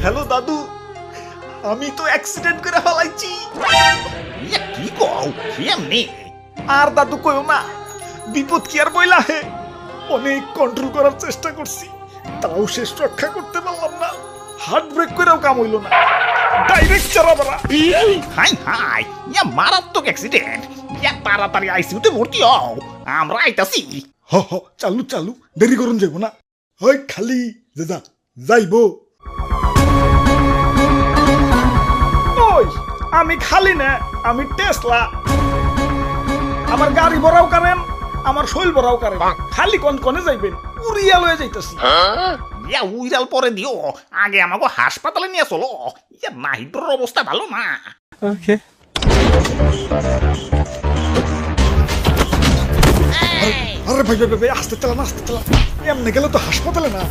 Hello দাদু, আমি তো অ্যাক্সিডেন্ট করে ফেলাইছি। কি কও কেমনে? আর দাদু কইও না, বিপদ কি আর বইলা হে। অনেক কন্ট্রোল করার চেষ্টা করছি, তাও শেষ রক্ষা করতে পারলাম না। হার্ট ব্রেক করেও কাম হইল না, ডাইরেক্ট চারাবারা। হাই হাই, মারাত্মক অ্যাক্সিডেন্ট। তাড়াতাড়ি আইসিইউতে ভর্তি হও, আমরা আইতাছি। হ হ, চালু চালু, দেরি করুন যাবো না। হয় খালি দাদা যাইব। ওই আমি খালি না, আমি টেসলা। আমার গাড়ি ভরাও কারেন, আমার শৈল ভরাও কারেন। খালি কোন কোনে যাইবেন, উড়িয়া লয়ে যাইতাছি। উইরাল পরে দিও, আগে আমাকে হাসপাতালে নিয়ে চলো। নাহিদর অবস্থা ভালো না। আরে ভাই ভাই ভাই, আসতে চালান আসতে চালান। এমনি গেলে তো হাসপাতালে না,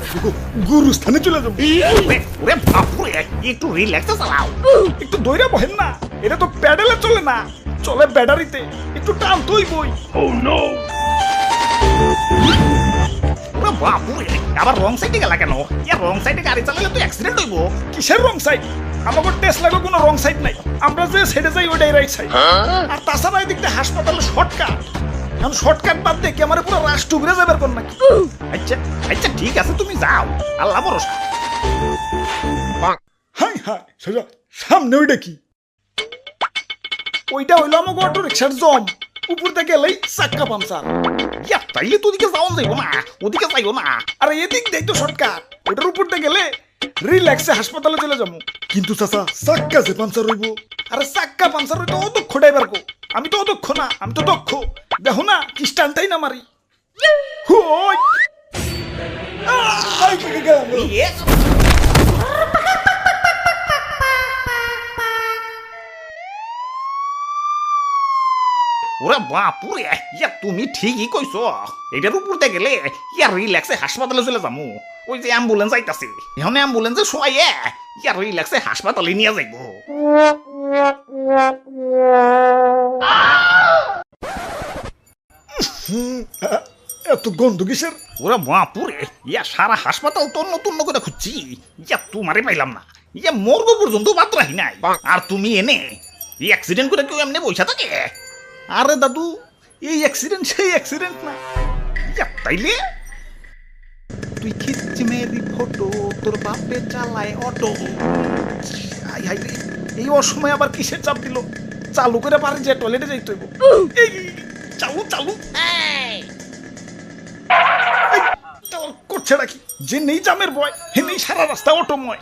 গুরুস্থানে চলে যাবো। ওরে বাপুরে, একটু রিল্যাক্সে চালাও। একটু দইরা বহেন না, এটা তো প্যাডেলে চলে না, চলে ব্যাটারিতে। একটু টান তুই বই। ওরে বাপুরে, আবার রং সাইডে গেলা কেন? রং সাইডে গাড়ি চালালে তো অ্যাক্সিডেন্ট হইব। কিসের রং সাইড? আমাকে টেসলাকে কোনো রং সাইড নাই, আমরা যে সাইডে যাই ওইটাই রাইট সাইড। আর তাছাড়া এদিকটা হাসপাতালে শর্টকাট। এখন শর্টকাট বাদ দিয়ে ক্যামেরা পুরো রাষ্ট্র ঘুরে যাবার কোন নাকি। আচ্ছা আচ্ছা, ঠিক আছে, তুমি যাও, আল্লাহ ভরসা। হাই হাই, সোজা সামনে ওইটা কি? ওইটা হইলো আমাকে অটো রিক্সার জম। উপর থেকে এলেই চাক্কা পামচার। তাইলে তো ওদিকে যাওয়া যাইব না, ওদিকে যাইব না। আর এদিক দেখ তো শর্টকাট, ওইটার উপর থেকে গেলে রিল্যাক্সে হাসপাতালে চলে যাবো। কিন্তু চাচা চাক্কা যে পাঞ্চার হইব। আরে চাক্কা পাঞ্চার হইতো অদক্ষ ড্রাইভার কো, আমি তো অদক্ষ না, আমি তো দক্ষ। দেখো না কি স্টান্টাই না মারি। হুই আই পেকে গেলাম। ওরে বাপুরে, তুমি ঠিকই কইছো। এটার উপর দিয়ে গেলে রিল্যাক্সে হাসপাতালে চলে যাবো। ওই যে অ্যাম্বুলেন্স আইতাছে, এখন অ্যাম্বুলেন্সে শোয়াইয়ে রিল্যাক্সে হাসপাতালে নিয়ে যাইব। এত গন্ধ কিসের? ওরে বাপুরে, সারা হাসপাতাল তন্ন তন্ন করে খুঁজছি, তোমারে পাইলাম না। মর্গ পর্যন্ত বাদ রাখি নাই, আর তুমি এনে অ্যাক্সিডেন্ট করে কেউ এমনি বসে থাকে? আরে দাদু, এই অ্যাক্সিডেন্ট সেই অ্যাক্সিডেন্ট না। তাইলে তুই খিচ্ছি মেয়েরি ফটো, তোর বাপে চালায় অটো। আই হাই রে, এই অসময় আবার কিসের চাপ দিল? চালু করে পারে যে টয়লেটে যাইতে হইব। এই চালু চালু করছে নাকি? যে নেই জামের বয়, হে নেই সারা রাস্তা অটোময়।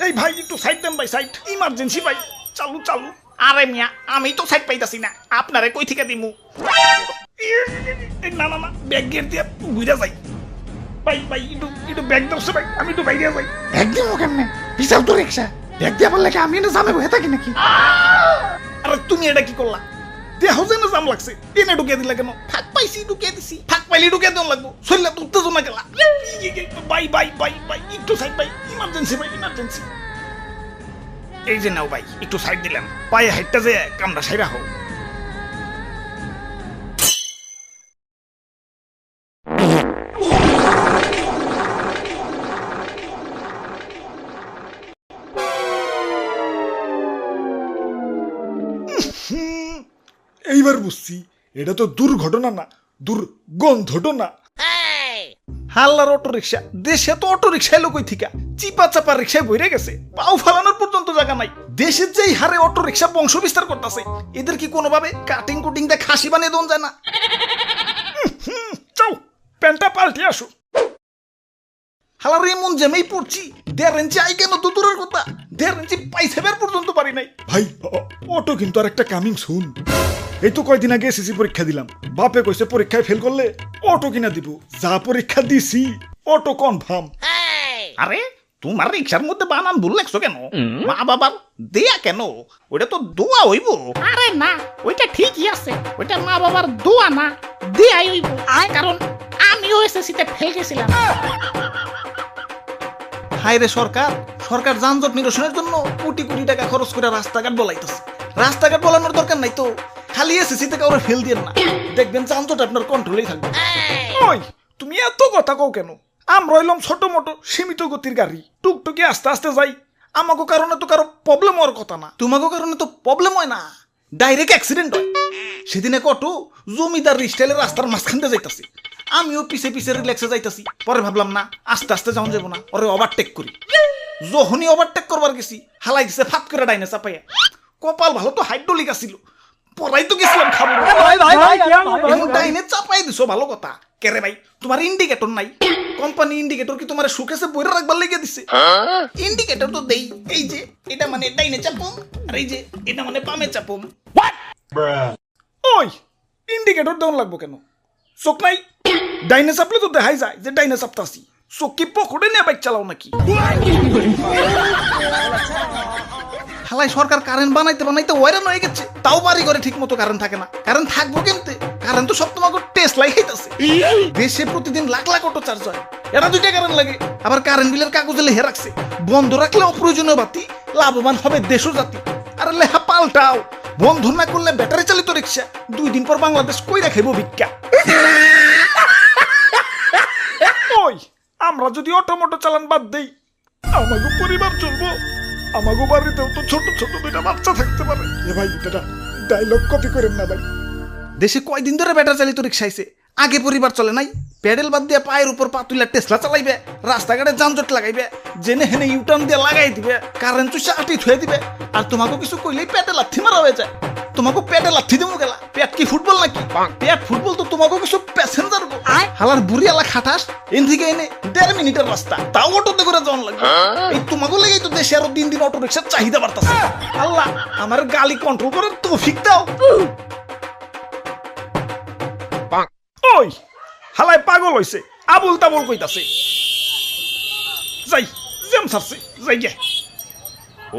এই ভাই একটু সাইড দেন ভাই, সাইড ইমার্জেন্সি ভাই। চালু চালু। আরে মিয়া, আমি তো সাইড পাইতাছি না, আপনারে কই থেকে দিমু? না না না, ব্যাগ গিয়ে দিয়ে ঘুরে যাই। ভাই ভাই একটু একটু ব্যাগ দরছে ভাই, আমি একটু বাইরে যাই। ব্যাগ দিব কেমনে? বিশাল তো রিক্সা, ব্যাগ দিয়া বললে আমি না জামে বসে থাকি নাকি? আরে তুমি এটা কি করলা? দেহ যেন জাম লাগছে, এনে ঢুকে দিলা কেন? ফাঁক পাইছি, ঢুকে দিছি। ফাঁক পাইলে ঢুকে দেন লাগবো, শরীরে তো উত্তেজনা গেলা। বাই বাই বাই বাই, একটু সাইড বাই, ইমার্জেন্সি ভাই ইমার্জেন্সি। এই যে নাও ভাই, একটু সাইড দিলাম, পায়ে হাইটটা যে কামড়া সাইরা হোক। এইবার বুঝছি, এটা তো দুর্ঘটনা না, দুর্গন্ধটনা। হাল্লার অটো রিক্সা, দেশে তো অটো রিক্সা এলো কই থিকা? চিপা চাপা রিক্সায় বইরে গেছে, পাও ফালানোর পর্যন্ত জায়গা নাই। দেশের যেই হারে অটো রিক্সা বংশ বিস্তার করতেছে, এদের কি কোনোভাবে কাটিং কুটিং দিয়ে খাসি বানিয়ে দেন যায় না? চাও প্যান্টটা পাল্টে আসো। হালার এমন জেমেই পড়ছি, 1.5 ইঞ্চি আই কেন তো দূরের কথা, 1.5 ইঞ্চি পাইসেবের পর্যন্ত পারি নাই। ভাই অটো কিন্তু আর একটা কামিং সুন। এই তো কয়দিন আগে এসএসসি পরীক্ষা দিলাম, বাপে কইছে পরীক্ষায় ফেল করলে অটো কিনা দিব। যা পরীক্ষা দিছি, অটো কনফার্ম। আরে তোমার রিক্সার মধ্যে বানান ভুল লেখছো কেন? মা বাবার দেয়া কেন? ওটা তো দোয়া হইব। আরে না, ওইটা ঠিকই আছে, ওইটা মা বাবার দোয়া না, দেয়াই হইব। কারণ আমিও এসএসসিতে ফেল গেছিলাম। হায় রে সরকার, সরকার যানজট নিরসনের জন্য কোটি কোটি টাকা খরচ করে রাস্তাঘাট বলাইতেছে। রাস্তাঘাট বলানোর দরকার নাই তো, খালি এসএসসিতে কাউরে ফেল দিয়েন না, দেখবেন যানজট আপনার কন্ট্রোলেই থাকবে। ওই তুমি এত কথা কও কেন? আমরা হইলাম ছোট মোটো সীমিত গতির গাড়ি টুকটুকি আস্তে আস্তে যাই আমাকে কারণে তো কারো প্রবলেম হওয়ার কথা না তোমাকে কারণে তো প্রবলেম হয় না ডাইরেক্ট অ্যাক্সিডেন্ট হয় সেদিন এক অটো জমিদার স্টাইলের রাস্তার মাঝখান দিয়ে যাইতাছি আমিও পিছে পিছে রিল্যাক্সে যাইতাছি পরে ভাবলাম না আস্তে আস্তে যাওয়া যাবো না ওরে ওভারটেক করি যখনই ওভারটেক করবার গেছি হালাই দিছে ফাট করে ডাইনে চাপাইয়া কপাল ভালো তো হাইড্রোলিক আসিল পরাই তো গেছিলাম খাবো এখন ডাইনে চাপাই দিছো ভালো কথা কেরে ভাই তোমার ইন্ডিকেটর নাই কোম্পানি ইন্ডিকেটর কি তোমার সুকেসে বইরা রাখবার লেগে দিছে ইন্ডিকেটর তো দেই এই যে এটা মানে ডাইনে চাপুম আর এই যে এটা মানে বামে চাপুম ওই ইন্ডিকেটর দেওয়ান লাগবো কেন চোখ নাই ডাইনে চাপলে তো দেখাই যায় যে ডাইনে চাপতাছি চোখ কি পকেটে নিয়ে বাইক চালাও নাকি হালাই সরকার কারেন্ট বানাইতে বানাইতে ওয়াইরান হয়ে গেছে তাও বাড়ি করে ঠিক মতো কারেন্ট থাকে না কারেন্ট থাকবো কেমতে কারেন্ট তো সব তোমাকে টেস্ট লাই খাইতেছে দেশে প্রতিদিন লাখ লাখ অটো চার্জ হয় এরা 2টা কারেন্ট লাগে আবার কারেন্ট বিলের কাগজে লেখে রাখছে বন্ধ রাখলে অপ্রয়োজনীয় বাতি লাভবান হবে দেশ ও জাতি আরে লেখা পাল্টাও বন্ধ না করলে ব্যাটারি চালিত রিক্সা 2 দিন পর বাংলাদেশ কই রাখাইব ভিক্ষা ওই আমরা যদি অটোমোটো চালান বাদ দেই আমাগো পরিবার চলবো আমাগো বাড়িতেও তো ছোট ছোট 2টা বাচ্চা থাকতে পারে এ ভাই এটা ডায়লগ কপি করেন না ভাই দেশে কয়দিন ধরে ব্যাটারি চালিত রিক্সা আইছে আগে পরিবার চলে নাই প্যাডেল বাদ দিয়ে পায়ের উপর পা তুলে টেসলা চালাইবে রাস্তাঘাটে যানজট লাগাইবে জেনে হেনে ইউটার্ন দিয়ে লাগাই দিবে কারেন্ট চুষে আটি থুয়ে দিবে আর তোমাকে কিছু কইলেই পেটে লাথি মারা হয়ে যায় তোমাকে পেটে লাথি দেবো গেলা পেট কি ফুটবল নাকি পেট ফুটবল তো তোমাকে কিছু প্যাসেঞ্জার হালার বুড়ি আলা খাটাস এন থেকে এনে 1.5 মিনিটের রাস্তা তাও অটোতে করে যাওয়ান লাগবে এই তোমাকে লেগেই তো দেশে আরো দিন দিন অটো রিক্সার চাহিদা বাড়তাছে আল্লাহ আমার গালি কন্ট্রোল করার তৌফিক দাও ওই হালাই পাগল হইছে আবুল তাবুল কইতাছে যাই জেম সারছে যাই গে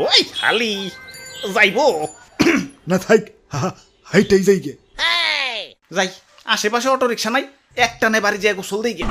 ওই খালি যাইবো না থাক হাইটাই যাই গে যাই আশেপাশে অটো রিক্সা নাই একটা নে বাড়ি যায় গোসল দেই গে